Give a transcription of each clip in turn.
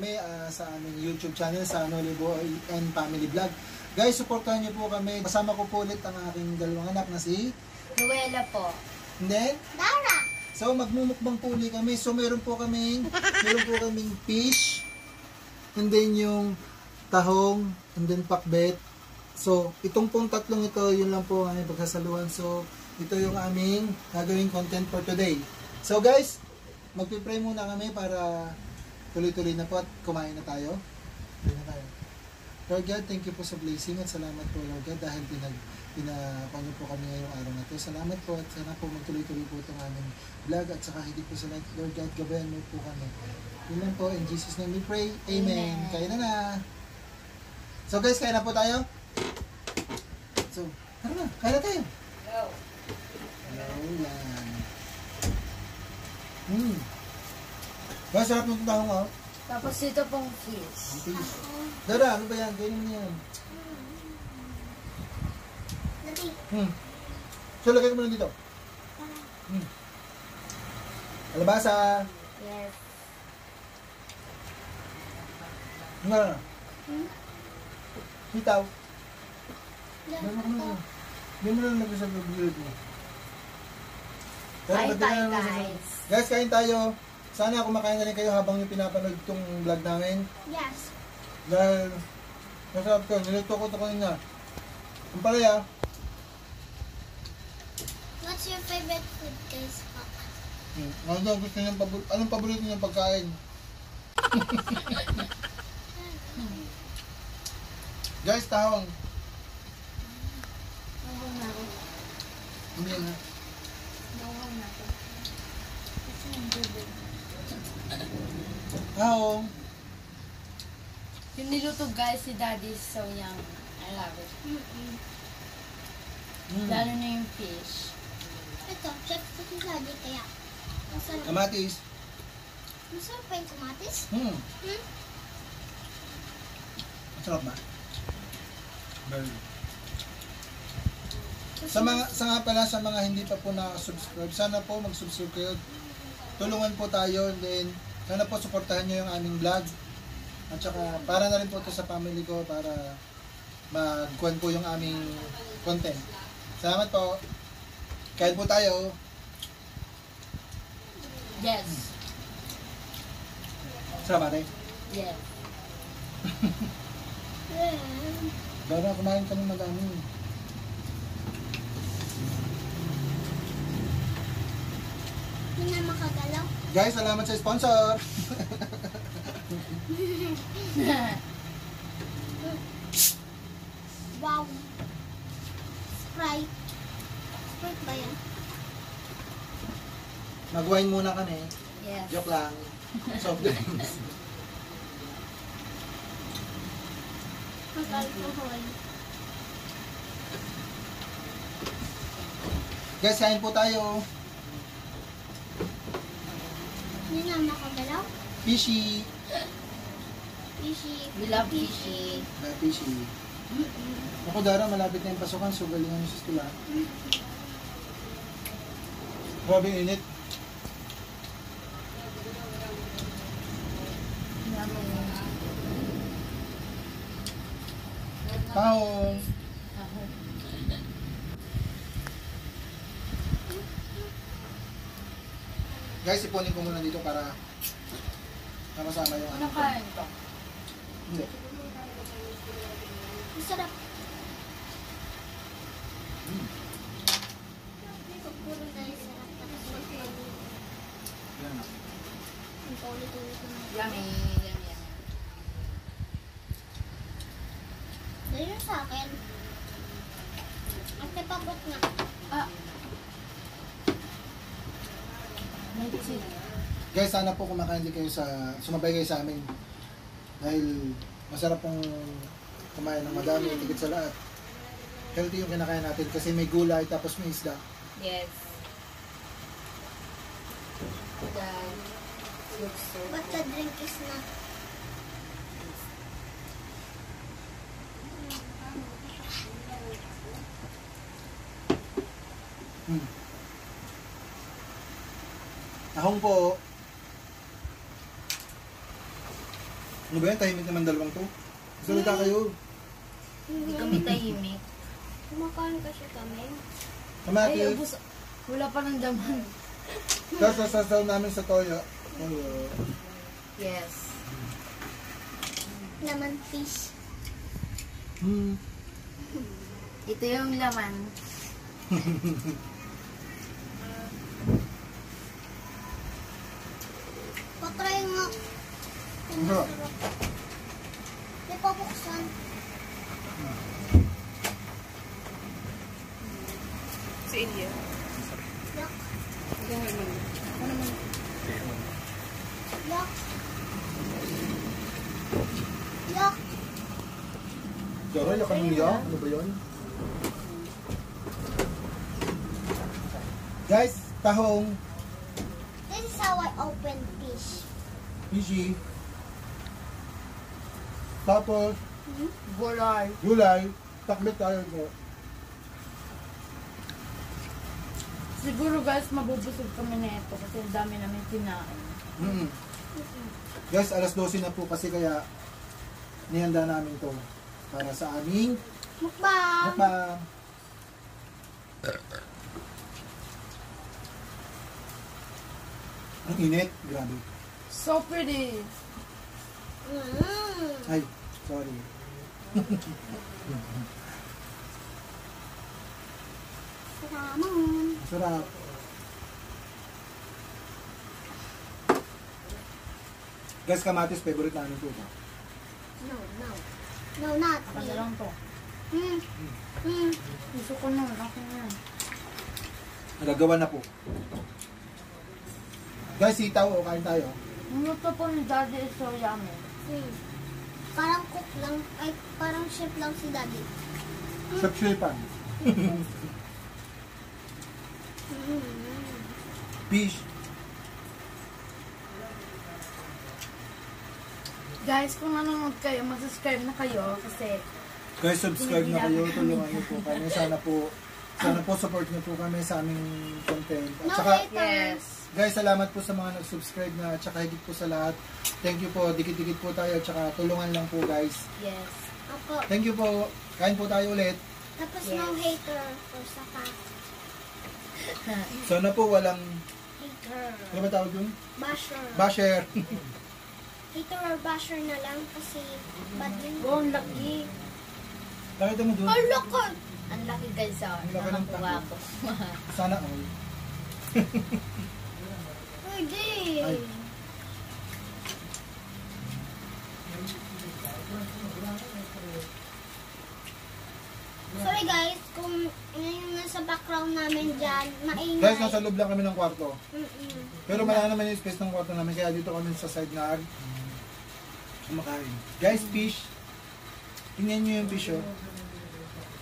kami sa aming YouTube channel, sa Noli Boy and Family Vlog. Guys, supportahan niyo po kami. Kasama ko po ulit ang aking dalawang anak na si Noela po. And then Dara. So magmumukbang po ulit kami. So meron po kaming fish, and then yung tahong, and then pakbet. So itong pong tatlong ito, yun lang po ang aming pagsasaluhan. So ito yung aming gagawing content for today. So guys, magpipray muna kami para tuloy-tuloy na po at kumain na tayo. Kumain na tayo. Lord God, thank you po sa blessing at salamat po Lord God dahil pinapanyo po kami ngayong araw na to. Salamat po at sana po magtuloy-tuloy po itong aming vlog at saka hindi po sa lahat. Lord God, gabayan mo po kami. Yun lang po, in Jesus' name we pray. Amen. Kaya na. So guys, kaya na po tayo. So, tara na, kaya na tayo. Go. Hello, yan. Guys, sarap ng tahong oh. Tapos ito pong fish. Dara, ano ba yan? Ganyan mo yan. So, lagay ko mo lang dito. Alabasa. Yes. Ano na? Sitaw. Hindi mo lang lagay sa bibigil mo. Kain tayo guys. Guys, kain tayo. Sana kumakain na rin kayo habang yung pinapanood itong vlog namin. Yes. Dahil masarap to. Niluto ko ito kanina. Ang palaya. What's your favorite food guys, Papa? Anong paborito niyong pagkain? Guys, tahong. Nawang na ako. Hindi na. Nawang na ako. Kasi yung bubog. Tahong. Yung niluto guys si Daddy is so young. I love it. Lalo na yung fish. Ito, chef ko si Daddy kaya. Masarap. Kamatis. Masarap pa yung kamatis? Masarap ba? Very. Sa nga pala sa mga hindi pa po na-subscribe, sana po mag-subscribe kayo. Tulungan po tayo, and then sana po suportahan nyo yung aming vlog. At saka para na rin po ito sa family ko para magkuhan po yung aming content. Salamat po. Kain po tayo. Yes. Sarap ate? Yes. Dara, kumain kami madami. Hindi na makagalaw. Guys, salamat sa sponsor. Wow. Sprite. Sprite ba yan? Mag-wine muna kami. Yes. Joke lang. Soft drinks. Mag-alcohol. Guys, kain po tayo. Hindi na makagalaw. Fishy. Fishy. We love fishy. Fishy. Ako Dara, malapit na yung pasukan, so galingan nyo sa stula. Grabe yung init. Tahong. Guys, ipunin ko muna dito para sama-sama yung Ano kain to? Hindi. Masarap. Puro na yung sarap. Tapos magpapalito. Yan na. Ang paulit-ulit na. Yummy, yummy, yummy. Dahil yun sa akin. Ang tipabot nga. Ah. May chill. Guys, sana po kumakain din kayo sumabay kayo sa amin. Dahil masarap pong kumain ng madami, tigit sa lahat. Healthy yung kinakain natin kasi may gulay tapos may isda. Yes. That looks so But the drink is not. Tahong po. Ano ba yan? Tahimik naman dalawang to. Salita kayo. Hindi kami tahimik. Kumakain kasi kami. Ay, Kamatis. ubus. Wala pa ng daman. Tapos sasasaw namin sa toyo. Yes. Naman fish. Ito yung laman. Patry nga. Sarap. Di pa buksan. Si India. Yak. Ako naman. Yak. Yak. Jaray, yakan mo niya. Ano ba yun? Guys, tahong, This is how I open fish. fishy. Tapos, Gulay. gulay. Takbit tayo ko. Siguro guys, mabubusog kami na ito kasi ang dami namin kinain. Guys, alas 12 na po kasi kaya nihanda namin to para sa aming Mukbang. mukbang. Ang init, grabe. So pretty. Ay, sorry. Salamat. Sarap. Guys, kamatis, favorite namin po ito. No, no. No, not Ano me. lang to? Hmm. Hmm. Gusto ko na. Ako na. Nagagawa na po. Guys, sitaw o kain tayo. Ang luto po ni Daddy is so yummy. Hmm. Parang cook lang. Ay, parang chef lang si Daddy. Shep-shepan. Hmm. Fish. Guys, kung nanonood kayo, mag-subscribe na kayo kasi Guys, subscribe na kayo. Tulungan niyo po kami. Sana po support niyo po kami sa aming content. At No saka, haters. guys, salamat po sa mga nag-subscribe na. At saka higit po sa lahat. Thank you po. Dikit-dikit po tayo. At saka tulungan lang po, guys. yes. Ako. Thank you po. Kain po tayo ulit. Tapos Yes. no hater. O saka Sana po walang, hater. ano ba tawag yun? Basher. Basher. Hater or basher na lang kasi bad yun. Oh, ang laki. Nakita mo dun? Ang loko! Ang laki guys, oh. Ang laki ng Nakakuha tako. ko. Sana all. Pwede. Ay. Sorry guys, kung yung nasa background namin dyan, maingay. Guys, nasa loob lang kami ng kwarto. Mm-mm. Pero wala naman yung space ng kwarto namin. Kaya dito kami sa side na kumakain. Guys, fish. Tingnan nyo yung fish, oh.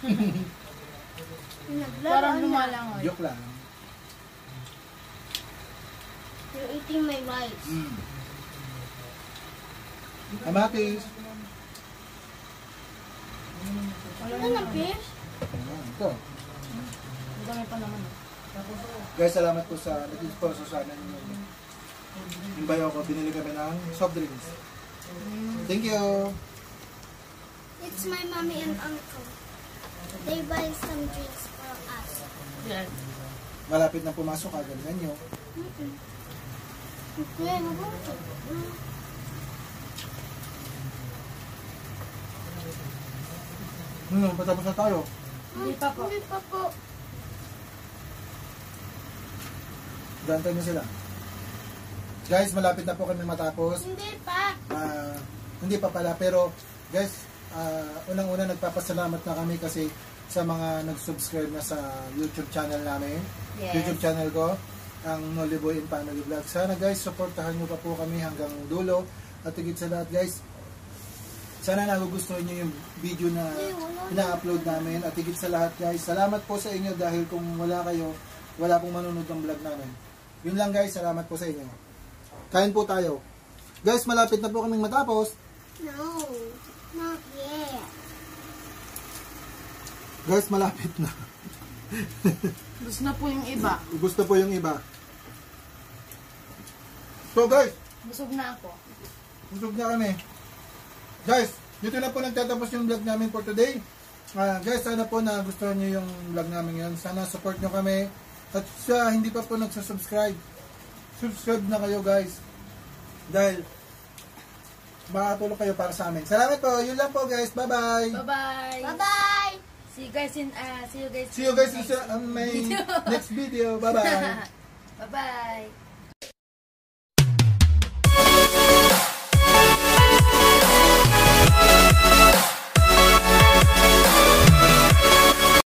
Parang Naglaro na. lumalangoy. Joke lang. You're eating my rice. Kamatis. Ano na fish? Ayan, ito. Ang dami pa naman. Guys, salamat po sa nag-sponsor sa amin. Yung bayo ko, binili kami ng soft drinks. Thank you. It's my mommy and uncle. They buy some drinks for us. Yes. Malapit na pumasok, kagalingan nyo. Okay, mabuti. Patapos na tayo. Hindi pa po. Hindi pa po. Gantay na sila. Guys, malapit na po kami matapos. Hindi pa. Hindi pa pala, pero guys, unang-una nagpapasalamat na kami kasi sa mga nag-subscribe na sa YouTube channel namin. Yes. YouTube channel ko, ang Noliboy and Family Vlog. Sana guys, supportahan nyo pa po kami hanggang dulo. At higit sa lahat guys, sana nagugustuhan nyo yung video na ina-upload namin. At higit sa lahat guys, salamat po sa inyo dahil kung wala kayo, wala pong manonood ng vlog namin. Yun lang guys, salamat po sa inyo. Kain po tayo. Guys, malapit na po kaming matapos. No, not yet. Guys, malapit na. Gusto na po yung iba. Gusto po yung iba. So guys, Busog na ako. busog na kami. Guys, dito na po nagtatapos yung vlog namin for today. Guys, sana po na gustuhan nyo yung vlog namin ngayon. Sana support nyo kami. At sa hindi pa po nagsasubscribe, subscribe na kayo guys. Dahil makatulong kayo para sa amin. Salamat po. Yun lang po guys. Bye-bye. Bye-bye. Bye-bye! See you guys in See you guys in my next video. Bye-bye. Bye-bye.